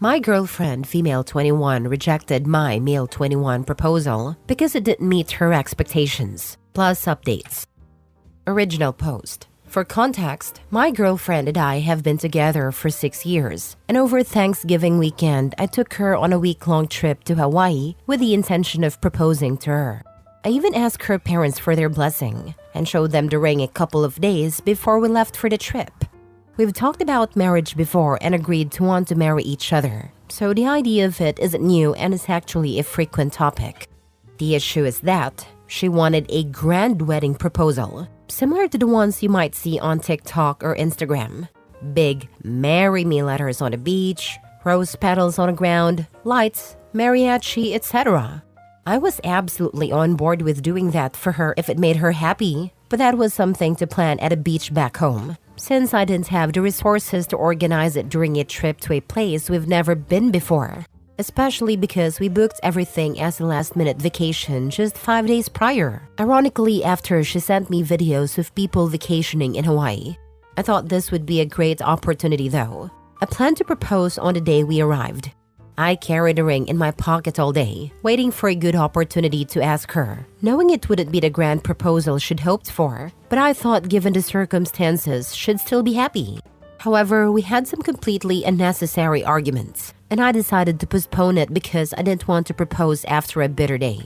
My girlfriend, female 21, rejected my male 21 proposal because it didn't meet her expectations. Plus updates. Original post. For context, my girlfriend and I have been together for 6 years, and over Thanksgiving weekend, I took her on a week-long trip to Hawaii with the intention of proposing to her. I even asked her parents for their blessing and showed them the ring a couple of days before we left for the trip. We've talked about marriage before and agreed to want to marry each other, so the idea of it isn't new and is actually a frequent topic. The issue is that she wanted a grand wedding proposal, similar to the ones you might see on TikTok or Instagram. Big "Marry Me" letters on the beach, rose petals on the ground, lights, mariachi, etc. I was absolutely on board with doing that for her if it made her happy, but that was something to plan at a beach back home, since I didn't have the resources to organize it during a trip to a place we've never been before. Especially because we booked everything as a last-minute vacation just 5 days prior. Ironically, after she sent me videos of people vacationing in Hawaii. I thought this would be a great opportunity though. I planned to propose on the day we arrived. I carried a ring in my pocket all day, waiting for a good opportunity to ask her, knowing it wouldn't be the grand proposal she'd hoped for, but I thought given the circumstances, she'd still be happy. However, we had some completely unnecessary arguments, and I decided to postpone it because I didn't want to propose after a bitter day.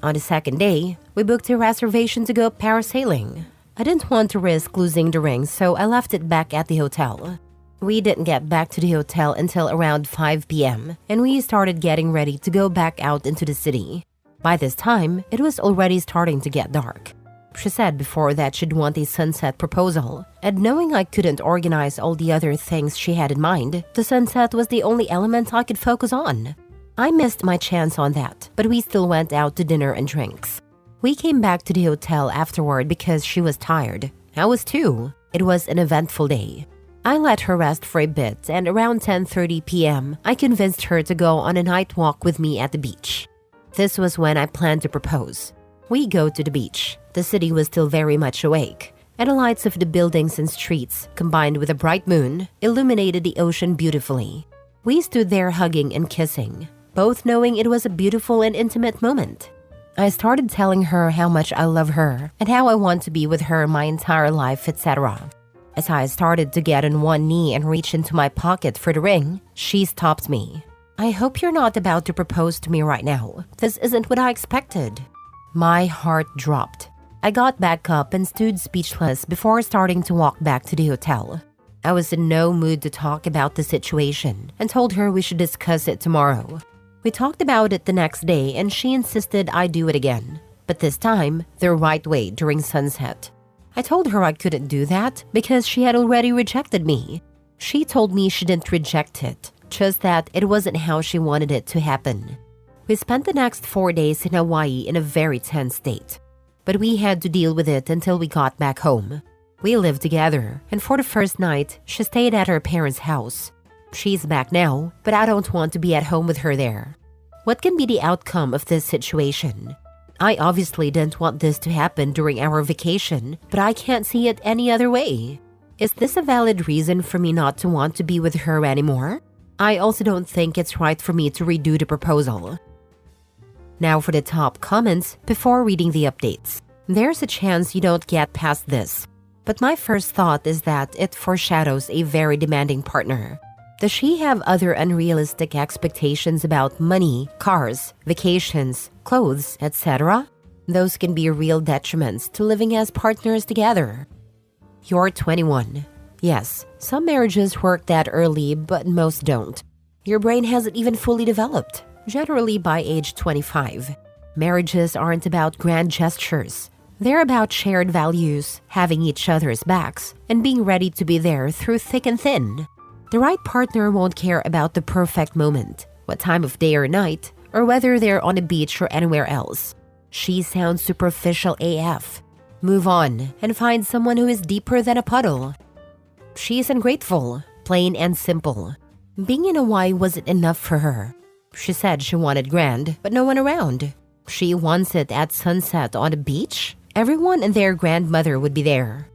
On the second day, we booked a reservation to go parasailing. I didn't want to risk losing the ring, so I left it back at the hotel. We didn't get back to the hotel until around 5 p.m., and we started getting ready to go back out into the city. By this time, it was already starting to get dark. She said before that she'd want a sunset proposal, and knowing I couldn't organize all the other things she had in mind, the sunset was the only element I could focus on. I missed my chance on that, but we still went out to dinner and drinks. We came back to the hotel afterward because she was tired. I was too. It was an eventful day. I let her rest for a bit, and around 10:30 p.m., I convinced her to go on a night walk with me at the beach. This was when I planned to propose. We go to the beach. The city was still very much awake, and the lights of the buildings and streets, combined with a bright moon, illuminated the ocean beautifully. We stood there hugging and kissing, both knowing it was a beautiful and intimate moment. I started telling her how much I love her and how I want to be with her my entire life, etc. As I started to get on one knee and reach into my pocket for the ring, she stopped me. "I hope you're not about to propose to me right now. This isn't what I expected." My heart dropped. I got back up and stood speechless before starting to walk back to the hotel. I was in no mood to talk about the situation and told her we should discuss it tomorrow. We talked about it the next day and she insisted I do it again, but this time the right way during sunset. I told her I couldn't do that because she had already rejected me. She told me she didn't reject it, just that it wasn't how she wanted it to happen. We spent the next 4 days in Hawaii in a very tense state, but we had to deal with it until we got back home. We lived together, and for the first night, she stayed at her parents' house. She's back now, but I don't want to be at home with her there. What can be the outcome of this situation? I obviously didn't want this to happen during our vacation, but I can't see it any other way. Is this a valid reason for me not to want to be with her anymore? I also don't think it's right for me to redo the proposal. Now for the top comments before reading the updates. There's a chance you don't get past this, but my first thought is that it foreshadows a very demanding partner. Does she have other unrealistic expectations about money, cars, vacations, clothes, etc.? Those can be real detriments to living as partners together. You're 21. Yes, some marriages work that early, but most don't. Your brain hasn't even fully developed, generally by age 25. Marriages aren't about grand gestures. They're about shared values, having each other's backs, and being ready to be there through thick and thin. The right partner won't care about the perfect moment, what time of day or night, or whether they're on a beach or anywhere else. She sounds superficial AF. Move on and find someone who is deeper than a puddle. She's ungrateful, plain and simple. Being in Hawaii wasn't enough for her. She said she wanted grand, but no one around. She wants it at sunset on the beach? Everyone and their grandmother would be there.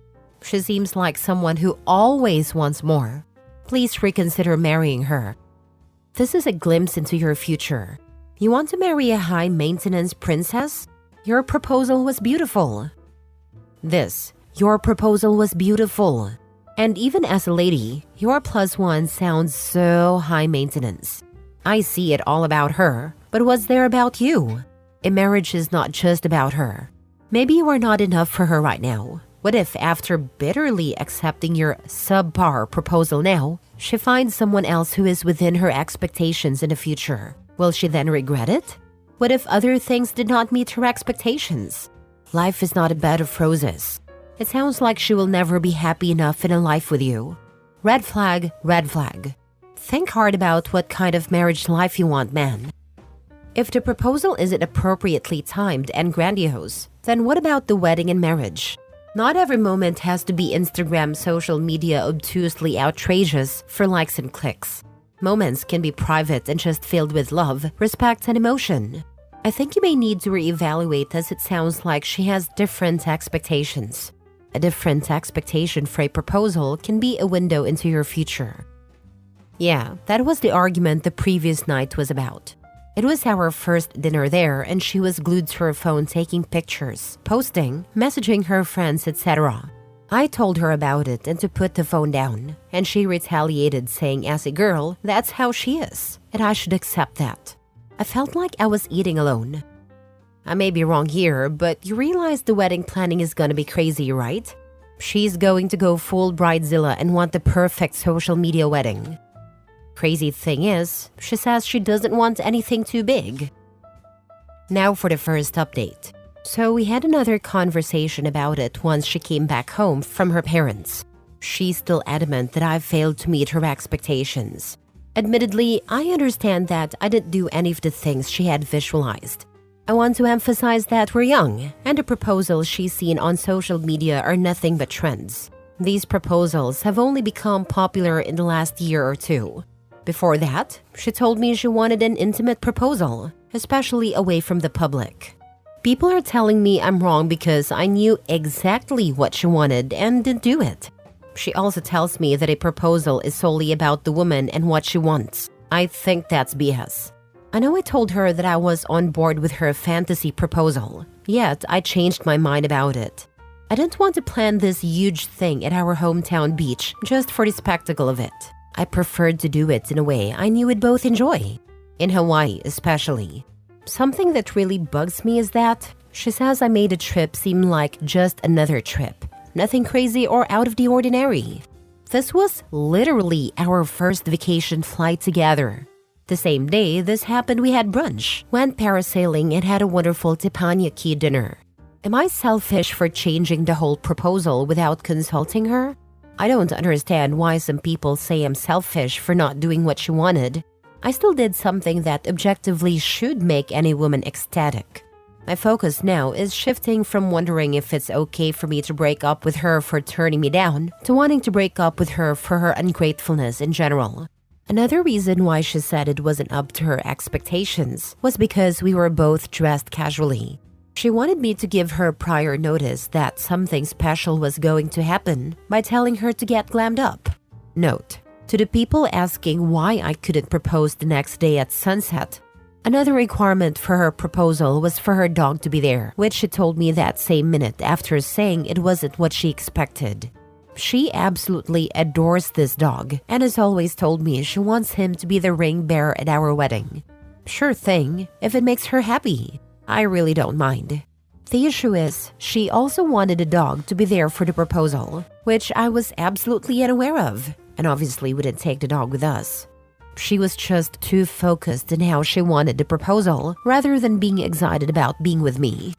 She seems like someone who always wants more. Please reconsider marrying her. This is a glimpse into your future. You want to marry a high-maintenance princess? Your proposal was beautiful. Your proposal was beautiful. And even as a lady, your +1 sounds so high maintenance. I see it all about her, but what's there about you? A marriage is not just about her. Maybe you are not enough for her right now. What if after bitterly accepting your subpar proposal now, she finds someone else who is within her expectations in the future? Will she then regret it? What if other things did not meet her expectations? Life is not a bed of roses. It sounds like she will never be happy enough in a life with you. Red flag, red flag. Think hard about what kind of marriage life you want, man. If the proposal isn't appropriately timed and grandiose, then what about the wedding and marriage? Not every moment has to be Instagram social media obtusely outrageous for likes and clicks. Moments can be private and just filled with love, respect, and emotion. I think you may need to reevaluate, as it sounds like she has different expectations. A different expectation for a proposal can be a window into your future. Yeah, that was the argument the previous night was about. It was our first dinner there, and she was glued to her phone taking pictures, posting, messaging her friends, etc. I told her about it and to put the phone down, and she retaliated, saying as a girl, that's how she is, and I should accept that. I felt like I was eating alone. I may be wrong here, but you realize the wedding planning is gonna be crazy, right? She's going to go full bridezilla and want the perfect social media wedding. Crazy thing is, she says she doesn't want anything too big. Now for the first update. So we had another conversation about it once she came back home from her parents. She's still adamant that I failed to meet her expectations. Admittedly, I understand that I didn't do any of the things she had visualized. I want to emphasize that we're young, and the proposals she's seen on social media are nothing but trends. These proposals have only become popular in the last year or two. Before that, she told me she wanted an intimate proposal, especially away from the public. People are telling me I'm wrong because I knew exactly what she wanted and didn't do it. She also tells me that a proposal is solely about the woman and what she wants. I think that's BS. I know I told her that I was on board with her fantasy proposal, yet I changed my mind about it. I didn't want to plan this huge thing at our hometown beach just for the spectacle of it. I preferred to do it in a way I knew we'd both enjoy. In Hawaii especially. Something that really bugs me is that she says I made the trip seem like just another trip. Nothing crazy or out of the ordinary. This was literally our first vacation flight together. The same day this happened, we had brunch, went parasailing, and had a wonderful teppanyaki dinner. Am I selfish for changing the whole proposal without consulting her? I don't understand why some people say I'm selfish for not doing what she wanted. I still did something that objectively should make any woman ecstatic. My focus now is shifting from wondering if it's okay for me to break up with her for turning me down to wanting to break up with her for her ungratefulness in general. Another reason why she said it wasn't up to her expectations was because we were both dressed casually. She wanted me to give her prior notice that something special was going to happen by telling her to get glammed up. Note: to the people asking why I couldn't propose the next day at sunset, another requirement for her proposal was for her dog to be there, which she told me that same minute after saying it wasn't what she expected. She absolutely adores this dog and has always told me she wants him to be the ring bearer at our wedding. Sure thing, if it makes her happy. I really don't mind. The issue is, she also wanted a dog to be there for the proposal, which I was absolutely unaware of, and obviously wouldn't take the dog with us. She was just too focused on how she wanted the proposal rather than being excited about being with me.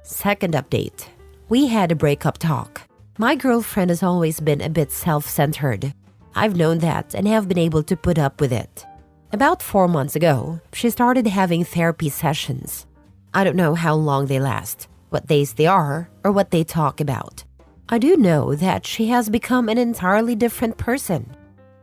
Second update. We had a breakup talk. My girlfriend has always been a bit self-centered. I've known that and have been able to put up with it. About 4 months ago, she started having therapy sessions. I don't know how long they last, what days they are, or what they talk about. I do know that she has become an entirely different person.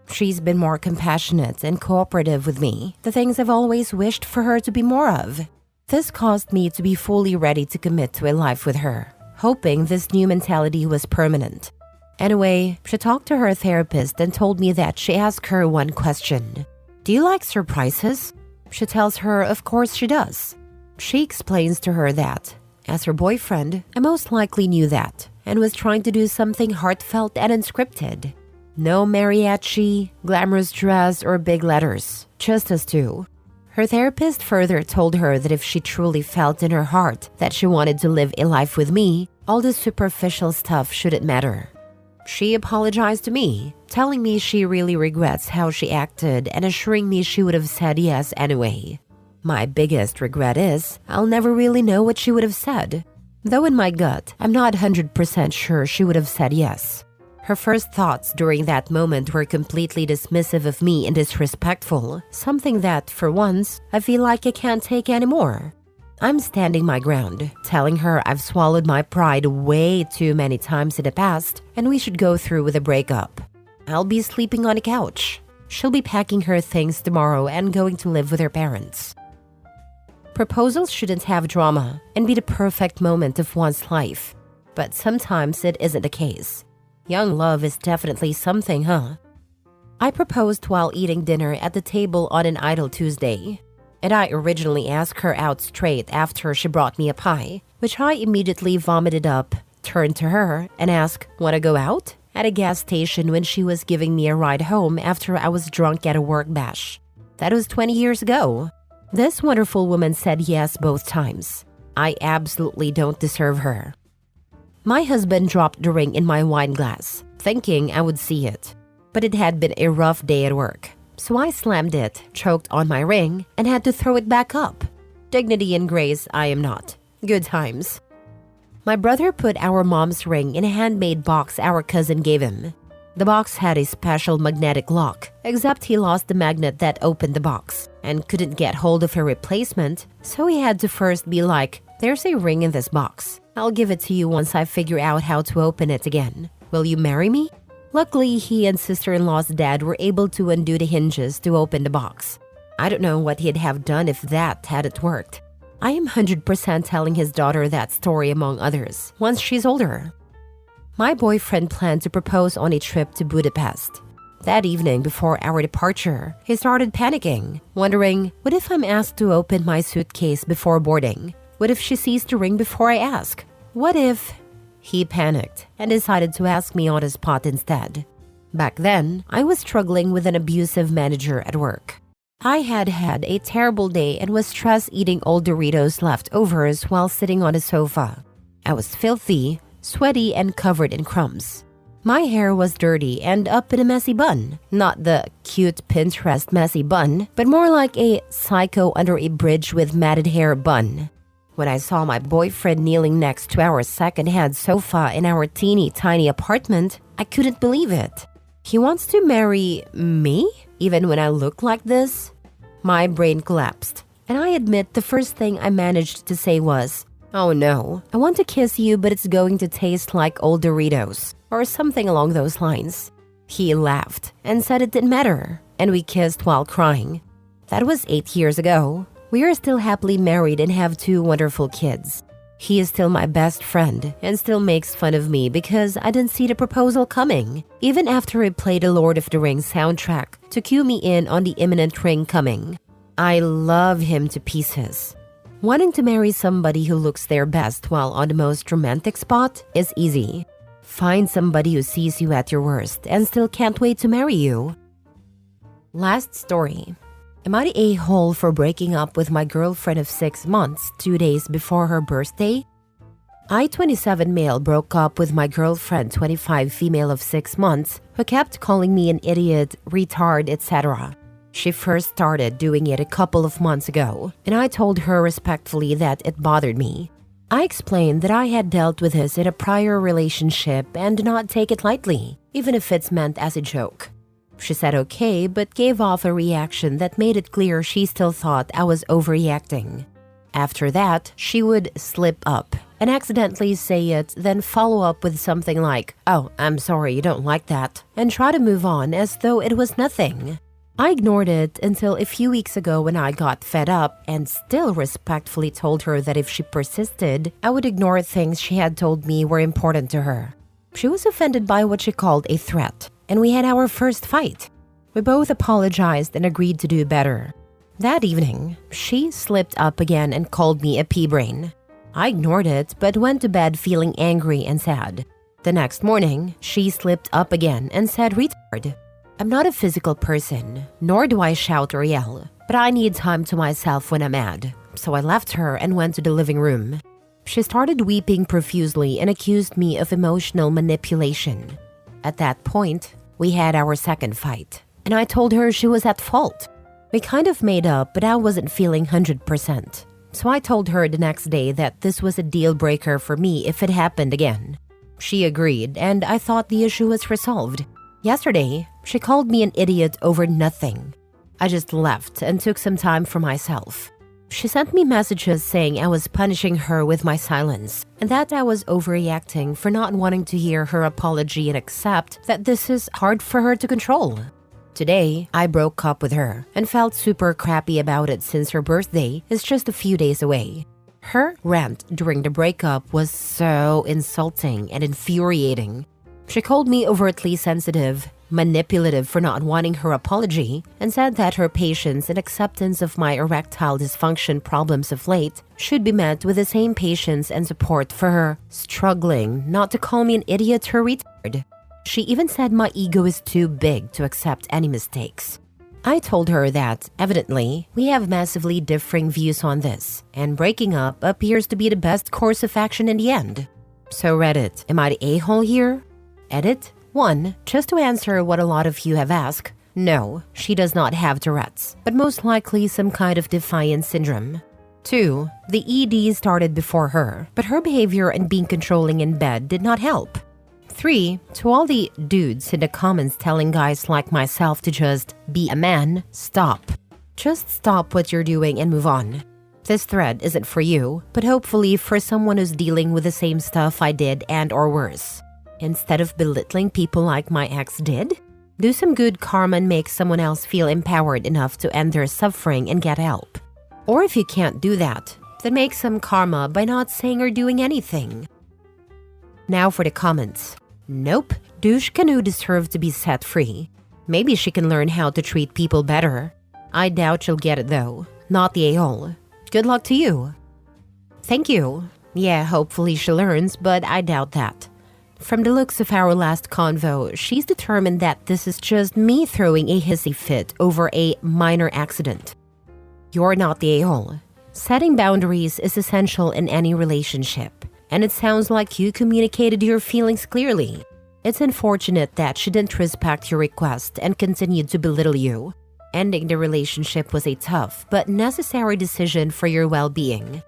She's been more compassionate and cooperative with me, the things I've always wished for her to be more of. This caused me to be fully ready to commit to a life with her, hoping this new mentality was permanent. Anyway, she talked to her therapist and told me that she asked her one question. "Do you like surprises?" She tells her of course she does. She explains to her that, as her boyfriend, I most likely knew that and was trying to do something heartfelt and unscripted. No mariachi, glamorous dress, or big letters, just us two. Her therapist further told her that if she truly felt in her heart that she wanted to live a life with me, all the superficial stuff shouldn't matter. She apologized to me, telling me she really regrets how she acted and assuring me she would have said yes anyway. My biggest regret is I'll never really know what she would have said. Though in my gut, I'm not 100% sure she would have said yes. Her first thoughts during that moment were completely dismissive of me and disrespectful, something that, for once, I feel like I can't take anymore. I'm standing my ground, telling her I've swallowed my pride way too many times in the past and we should go through with a breakup. I'll be sleeping on a couch. She'll be packing her things tomorrow and going to live with her parents. Proposals shouldn't have drama and be the perfect moment of one's life, but sometimes it isn't the case. Young love is definitely something, huh? I proposed while eating dinner at the table on an idle Tuesday, and I originally asked her out straight after she brought me a pie, which I immediately vomited up, turned to her, and asked, "Wanna go out?" at a gas station when she was giving me a ride home after I was drunk at a work bash. That was 20 years ago. This wonderful woman said yes both times. I absolutely don't deserve her. My husband dropped the ring in my wine glass, thinking I would see it. But it had been a rough day at work, so I slammed it, choked on my ring, and had to throw it back up. Dignity and grace I am not. Good times. My brother put our mom's ring in a handmade box our cousin gave him. The box had a special magnetic lock, except he lost the magnet that opened the box and couldn't get hold of a replacement, so he had to first be like, "There's a ring in this box. I'll give it to you once I figure out how to open it again. Will you marry me?" Luckily, he and sister-in-law's dad were able to undo the hinges to open the box. I don't know what he'd have done if that hadn't worked. I am 100% telling his daughter that story among others, once she's older. My boyfriend planned to propose on a trip to Budapest. That evening before our departure, he started panicking, wondering, what if I'm asked to open my suitcase before boarding? What if she sees the ring before I ask? What if... He panicked and decided to ask me on the spot instead. Back then, I was struggling with an abusive manager at work. I had had a terrible day and was stressed eating old Doritos leftovers while sitting on a sofa. I was filthy, sweaty, and covered in crumbs. My hair was dirty and up in a messy bun. Not the cute Pinterest messy bun, but more like a psycho under a bridge with matted hair bun. When I saw my boyfriend kneeling next to our second-hand sofa in our teeny tiny apartment, I couldn't believe it. He wants to marry me? Even when I look like this? My brain collapsed, and I admit the first thing I managed to say was, "Oh no, I want to kiss you, but it's going to taste like old Doritos," or something along those lines. He laughed and said it didn't matter, and we kissed while crying. That was 8 years ago. We are still happily married and have 2 wonderful kids. He is still my best friend and still makes fun of me because I didn't see the proposal coming, even after he played a Lord of the Rings soundtrack to cue me in on the imminent ring coming. I love him to pieces. Wanting to marry somebody who looks their best while on the most romantic spot is easy. Find somebody who sees you at your worst and still can't wait to marry you. Last story. Am I the a-hole for breaking up with my girlfriend of 6 months 2 days before her birthday? I, 27 male, broke up with my girlfriend, 25 female of 6 months, who kept calling me an idiot, retard, etc. She first started doing it a couple of months ago, and I told her respectfully that it bothered me. I explained that I had dealt with this in a prior relationship and did not take it lightly, even if it's meant as a joke. She said okay, but gave off a reaction that made it clear she still thought I was overreacting. After that, she would slip up and accidentally say it, then follow up with something like, "Oh, I'm sorry you don't like that," and try to move on as though it was nothing. I ignored it until a few weeks ago when I got fed up and still respectfully told her that if she persisted, I would ignore things she had told me were important to her. She was offended by what she called a threat, and we had our first fight. We both apologized and agreed to do better. That evening, she slipped up again and called me a pea-brain. I ignored it but went to bed feeling angry and sad. The next morning, she slipped up again and said retard. I'm not a physical person, nor do I shout or yell, but I need time to myself when I'm mad. So I left her and went to the living room. She started weeping profusely and accused me of emotional manipulation. At that point, we had our second fight, and I told her she was at fault. We kind of made up, but I wasn't feeling 100%. So I told her the next day that this was a deal breaker for me if it happened again. She agreed, and I thought the issue was resolved. Yesterday, she called me an idiot over nothing. I just left and took some time for myself. She sent me messages saying I was punishing her with my silence and that I was overreacting for not wanting to hear her apology and accept that this is hard for her to control. Today, I broke up with her and felt super crappy about it since her birthday is just a few days away. Her rant during the breakup was so insulting and infuriating. She called me overtly sensitive, manipulative for not wanting her apology, and said that her patience and acceptance of my erectile dysfunction problems of late should be met with the same patience and support for her struggling not to call me an idiot or retard. She even said my ego is too big to accept any mistakes. I told her that, evidently, we have massively differing views on this, and breaking up appears to be the best course of action in the end. So Reddit, am I the a-hole here? Edit 1. Just to answer what a lot of you have asked, no, she does not have Tourette's, but most likely some kind of defiance syndrome. 2. The ED started before her, but her behavior and being controlling in bed did not help. 3. To all the dudes in the comments telling guys like myself to just be a man, stop. Just stop what you're doing and move on. This thread isn't for you, but hopefully for someone who's dealing with the same stuff I did and or worse. Instead of belittling people like my ex did, do some good karma and make someone else feel empowered enough to end their suffering and get help. Or if you can't do that, then make some karma by not saying or doing anything. Now for the comments. Nope, douche canoe deserved to be set free. Maybe she can learn how to treat people better. I doubt she'll get it though, not the a-hole. Good luck to you. Thank you. Yeah, hopefully she learns, but I doubt that. From the looks of our last convo, she's determined that this is just me throwing a hissy fit over a minor accident. You're not the a-hole. Setting boundaries is essential in any relationship, and it sounds like you communicated your feelings clearly. It's unfortunate that she didn't respect your request and continued to belittle you. Ending the relationship was a tough but necessary decision for your well-being.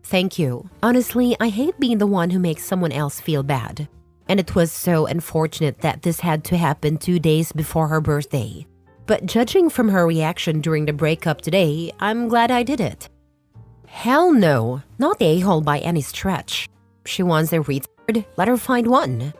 Thank you. Honestly, I hate being the one who makes someone else feel bad. And it was so unfortunate that this had to happen 2 days before her birthday. But judging from her reaction during the breakup today, I'm glad I did it. Hell no, not the a-hole by any stretch. She wants a retard, let her find one.